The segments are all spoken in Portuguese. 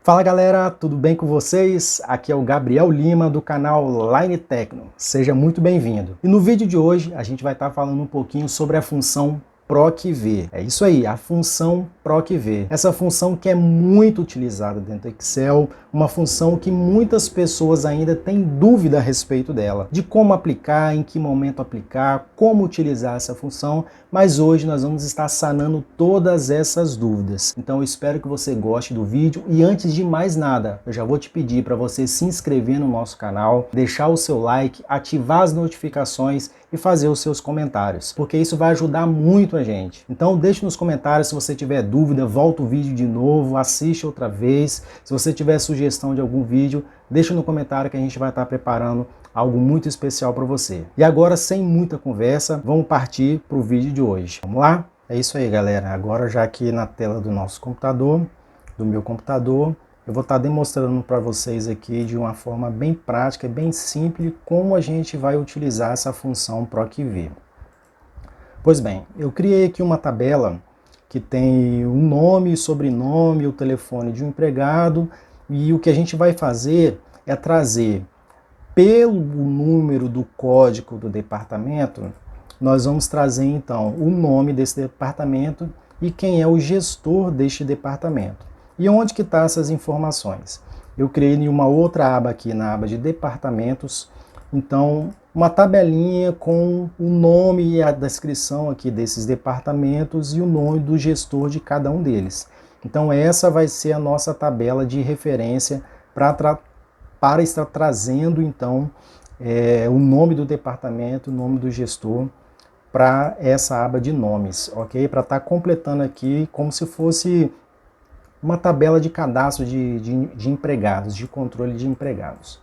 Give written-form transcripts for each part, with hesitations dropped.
Fala galera, tudo bem com vocês? Aqui é o Gabriel Lima do canal Line Tecno. Seja muito bem-vindo. E no vídeo de hoje a gente vai estar falando um pouquinho sobre a função PROC-V. É isso aí, a função PROC-V. Essa função que é muito utilizada dentro do Excel, uma função que muitas pessoas ainda têm dúvida a respeito dela, de como aplicar, em que momento aplicar, como utilizar essa função, mas hoje nós vamos estar sanando todas essas dúvidas. Então eu espero que você goste do vídeo e antes de mais nada, eu já vou te pedir para você se inscrever no nosso canal, deixar o seu like, ativar as notificações e fazer os seus comentários, porque isso vai ajudar muito a gente. Então deixe nos comentários se você tiver dúvida, volta o vídeo de novo, assiste outra vez. Se você tiver sugestão de algum vídeo, deixa no comentário que a gente vai estar preparando algo muito especial para você. E agora, sem muita conversa, vamos partir para o vídeo de hoje. Vamos lá? É isso aí, galera. Agora já aqui na tela do nosso computador, do meu computador, eu vou estar demonstrando para vocês aqui de uma forma bem prática, bem simples, como a gente vai utilizar essa função PROC-V. Pois bem, eu criei aqui uma tabela que tem o nome, sobrenome, o telefone de um empregado, e o que a gente vai fazer é trazer pelo número do código do departamento, nós vamos trazer então o nome desse departamento e quem é o gestor deste departamento. E onde que estão essas informações? Eu criei em uma outra aba aqui, na aba de departamentos, então uma tabelinha com o nome e a descrição aqui desses departamentos e o nome do gestor de cada um deles. Então essa vai ser a nossa tabela de referência para estar trazendo então o nome do departamento, o nome do gestor para essa aba de nomes, ok? Para estar completando aqui como se fosse uma tabela de cadastro de empregados, de controle de empregados.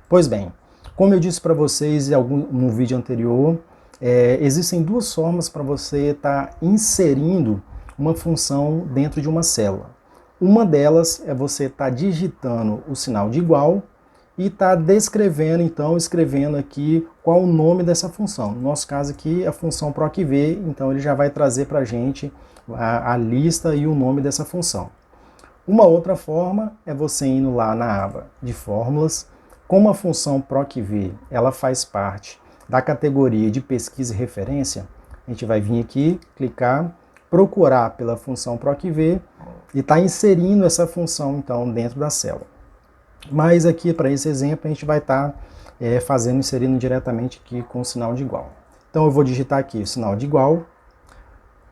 Pois bem, como eu disse para vocês no vídeo anterior, existem duas formas para você estar inserindo uma função dentro de uma célula. Uma delas é você estar digitando o sinal de igual e estar descrevendo, então, escrevendo aqui qual o nome dessa função. No nosso caso aqui, a função PROC-V, então ele já vai trazer para a gente a lista e o nome dessa função. Uma outra forma é você indo lá na aba de fórmulas. Como a função PROC-V ela faz parte da categoria de pesquisa e referência, a gente vai vir aqui, clicar, procurar pela função PROC-V e está inserindo essa função então dentro da célula. Mas aqui para esse exemplo a gente vai estar inserindo diretamente aqui com o sinal de igual. Então eu vou digitar aqui o sinal de igual,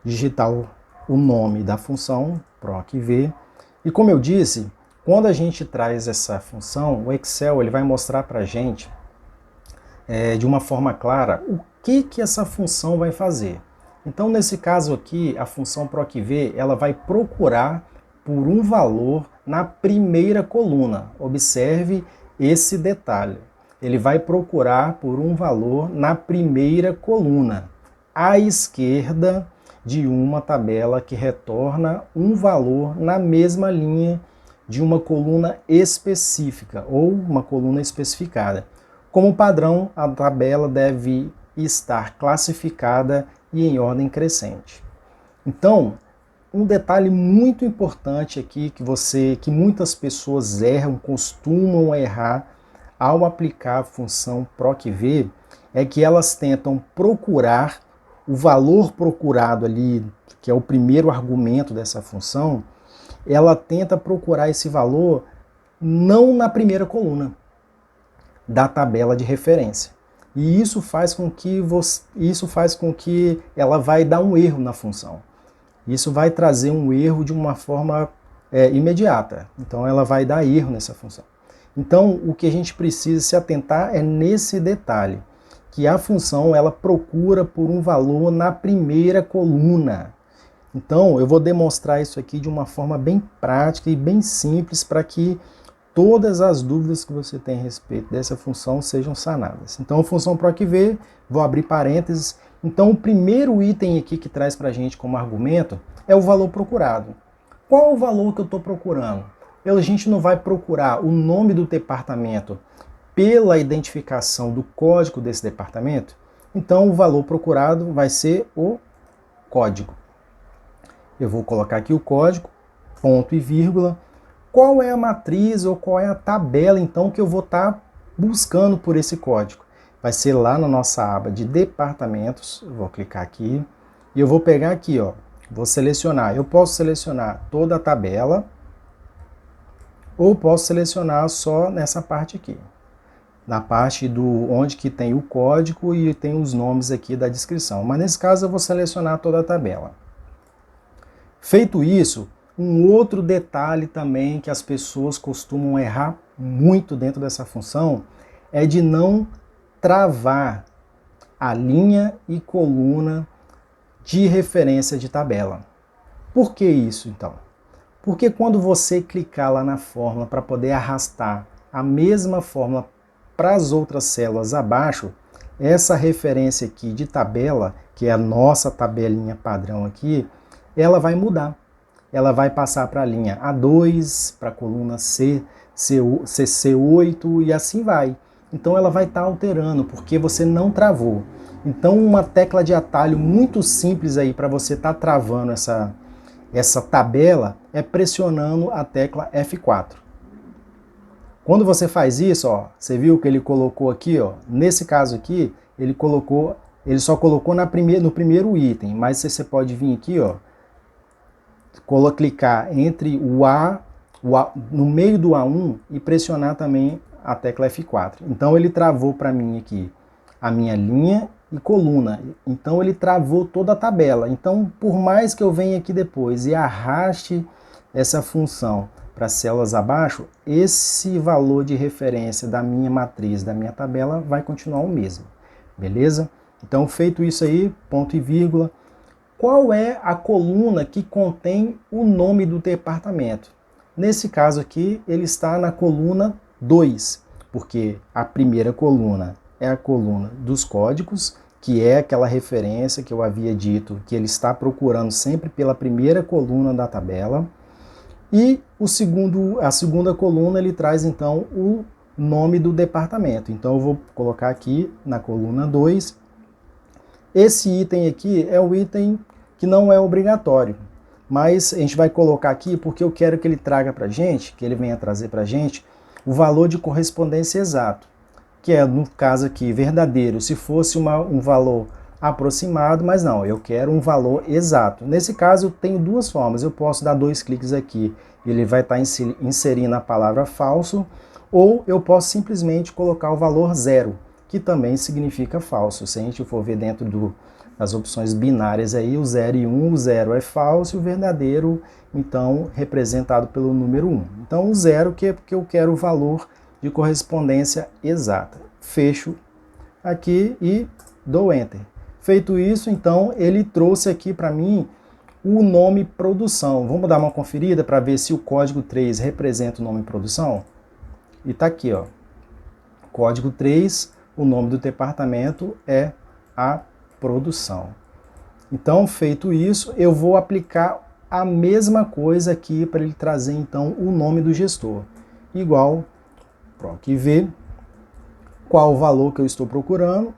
digitar o nome da função PROC-V. E como eu disse, quando a gente traz essa função, o Excel ele vai mostrar para a gente de uma forma clara o que essa função vai fazer. Então nesse caso aqui, a função PROC-V ela vai procurar por um valor na primeira coluna. Observe esse detalhe. Ele vai procurar por um valor na primeira coluna, à esquerda de uma tabela que retorna um valor na mesma linha de uma coluna específica ou uma coluna especificada. Como padrão, a tabela deve estar classificada e em ordem crescente. Então, um detalhe muito importante aqui que muitas pessoas erram, costumam errar ao aplicar a função PROC-V é que elas tentam procurar o valor procurado ali, que é o primeiro argumento dessa função, ela tenta procurar esse valor não na primeira coluna da tabela de referência. E isso faz com que ela vai dar um erro na função. Isso vai trazer um erro de uma forma imediata. Então ela vai dar erro nessa função. Então o que a gente precisa se atentar é nesse detalhe, que a função ela procura por um valor na primeira coluna. Então eu vou demonstrar isso aqui de uma forma bem prática e bem simples para que todas as dúvidas que você tem a respeito dessa função sejam sanadas. Então a função PROC-V, vou abrir parênteses. Então o primeiro item aqui que traz para a gente como argumento é o valor procurado. Qual é o valor que eu estou procurando? A gente não vai procurar o nome do departamento pela identificação do código desse departamento, então o valor procurado vai ser o código. Eu vou colocar aqui o código, ponto e vírgula. qual é a matriz ou qual é a tabela, então, que eu vou estar buscando por esse código. Vai ser lá na nossa aba de departamentos, eu vou clicar aqui, e eu vou pegar aqui, ó, vou selecionar. Eu posso selecionar toda a tabela, ou posso selecionar só nessa parte aqui. Na parte do onde que tem o código e tem os nomes aqui da descrição. Mas nesse caso eu vou selecionar toda a tabela. Feito isso, um outro detalhe também que as pessoas costumam errar muito dentro dessa função é de não travar a linha e coluna de referência de tabela. Por que isso então? Porque quando você clicar lá na fórmula para poder arrastar a mesma fórmula para as outras células abaixo, essa referência aqui de tabela, que é a nossa tabelinha padrão aqui, ela vai mudar. Ela vai passar para a linha A2, para a coluna C, CC8 e assim vai. Então ela vai estar alterando, porque você não travou. Então uma tecla de atalho muito simples aí para você estar travando essa tabela é pressionando a tecla F4. Quando você faz isso, ó, você viu que ele colocou aqui, ó, nesse caso aqui, ele só colocou no primeiro item, mas você pode vir aqui, ó, clicar entre no meio do A1 e pressionar também a tecla F4. Então ele travou para mim aqui a minha linha e coluna. Então ele travou toda a tabela. Então, por mais que eu venha aqui depois e arraste essa função para as células abaixo, esse valor de referência da minha matriz, da minha tabela, vai continuar o mesmo. Beleza? Então, feito isso aí, ponto e vírgula, qual é a coluna que contém o nome do departamento? Nesse caso aqui, ele está na coluna 2, porque a primeira coluna é a coluna dos códigos, que é aquela referência que eu havia dito que ele está procurando sempre pela primeira coluna da tabela. E a segunda coluna ele traz então o nome do departamento. Então eu vou colocar aqui na coluna 2. Esse item aqui é o item que não é obrigatório, mas a gente vai colocar aqui porque eu quero que ele traga para a gente, que ele venha trazer para a gente o valor de correspondência exato, que é no caso aqui verdadeiro, se fosse um valor aproximado, mas não, eu quero um valor exato. Nesse caso eu tenho duas formas, eu posso dar 2 cliques aqui, ele vai estar inserindo a palavra falso, ou eu posso simplesmente colocar o valor 0, que também significa falso. Se a gente for ver dentro das opções binárias aí, o 0 e 1, o 0 é falso e o verdadeiro, então, representado pelo número 1. Então o 0 que é porque eu quero o valor de correspondência exata. Fecho aqui e dou Enter. Feito isso, então, ele trouxe aqui para mim o nome produção. Vamos dar uma conferida para ver se o código 3 representa o nome produção? E está aqui, ó. Código 3, o nome do departamento é a produção. Então, feito isso, eu vou aplicar a mesma coisa aqui para ele trazer, então, o nome do gestor. Igual, PROC-V, qual o valor que eu estou procurando?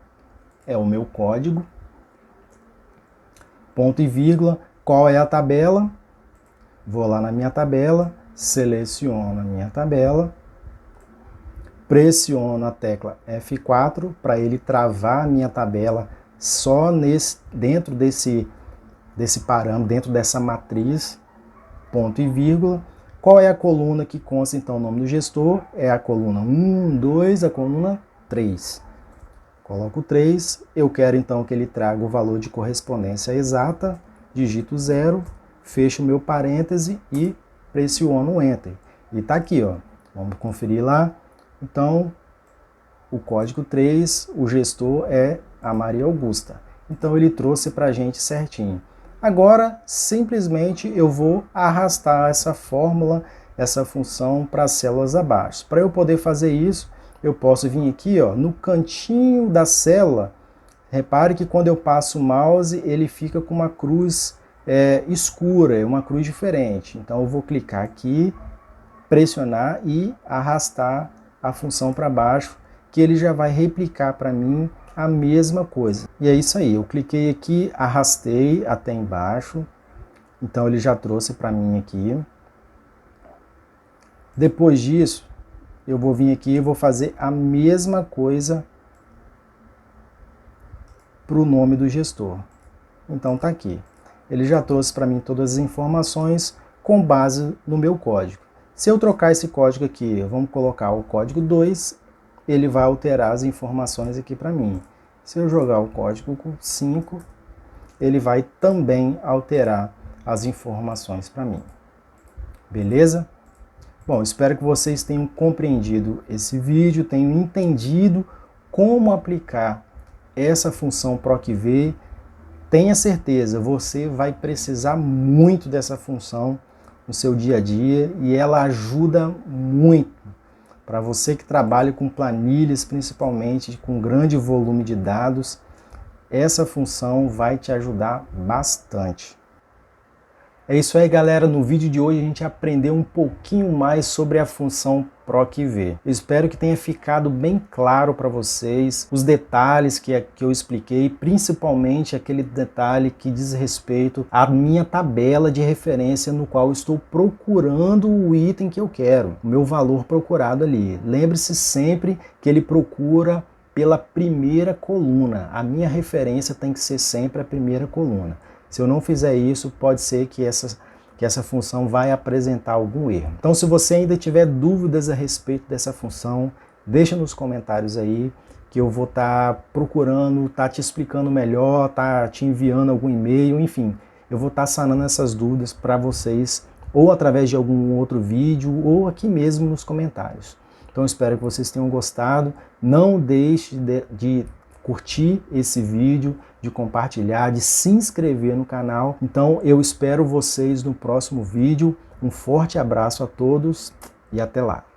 É o meu código. Ponto e vírgula, qual é a tabela? Vou lá na minha tabela, seleciono a minha tabela, pressiono a tecla F4 para ele travar a minha tabela só dentro desse parâmetro, dentro dessa matriz, ponto e vírgula. Qual é a coluna que consta então o nome do gestor? É a coluna 1, 2, a coluna 3. Coloco 3, eu quero então que ele traga o valor de correspondência exata, digito 0, fecho o meu parêntese e pressiono o Enter. E está aqui, ó. Vamos conferir lá. Então, o código 3, o gestor é a Maria Augusta. Então ele trouxe para a gente certinho. Agora, simplesmente eu vou arrastar essa fórmula, essa função para as células abaixo. Para eu poder fazer isso, eu posso vir aqui, ó, no cantinho da célula. Repare que quando eu passo o mouse, ele fica com uma cruz escura, uma cruz diferente. Então eu vou clicar aqui, pressionar e arrastar a função para baixo, que ele já vai replicar para mim a mesma coisa. E é isso aí, eu cliquei aqui, arrastei até embaixo, então ele já trouxe para mim aqui. Depois disso, eu vou vir aqui e vou fazer a mesma coisa para o nome do gestor. Então tá aqui. Ele já trouxe para mim todas as informações com base no meu código. Se eu trocar esse código aqui, vamos colocar o código 2, ele vai alterar as informações aqui para mim. Se eu jogar o código 5, ele vai também alterar as informações para mim. Beleza? Bom, espero que vocês tenham compreendido esse vídeo, tenham entendido como aplicar essa função PROC-V. Tenha certeza, você vai precisar muito dessa função no seu dia a dia e ela ajuda muito para você que trabalha com planilhas, principalmente com grande volume de dados. Essa função vai te ajudar bastante. É isso aí, galera. No vídeo de hoje a gente aprendeu um pouquinho mais sobre a função PROC-V. Eu espero que tenha ficado bem claro para vocês os detalhes que eu expliquei, principalmente aquele detalhe que diz respeito à minha tabela de referência no qual eu estou procurando o item que eu quero, o meu valor procurado ali. Lembre-se sempre que ele procura pela primeira coluna. A minha referência tem que ser sempre a primeira coluna. Se eu não fizer isso, pode ser que essa função vai apresentar algum erro. Então, se você ainda tiver dúvidas a respeito dessa função, deixa nos comentários aí, que eu vou estar procurando, estar te explicando melhor, estar te enviando algum e-mail, enfim. Eu vou estar sanando essas dúvidas para vocês, ou através de algum outro vídeo, ou aqui mesmo nos comentários. Então, espero que vocês tenham gostado. Não deixe de curtir esse vídeo, de compartilhar, de se inscrever no canal. Então eu espero vocês no próximo vídeo. Um forte abraço a todos e até lá.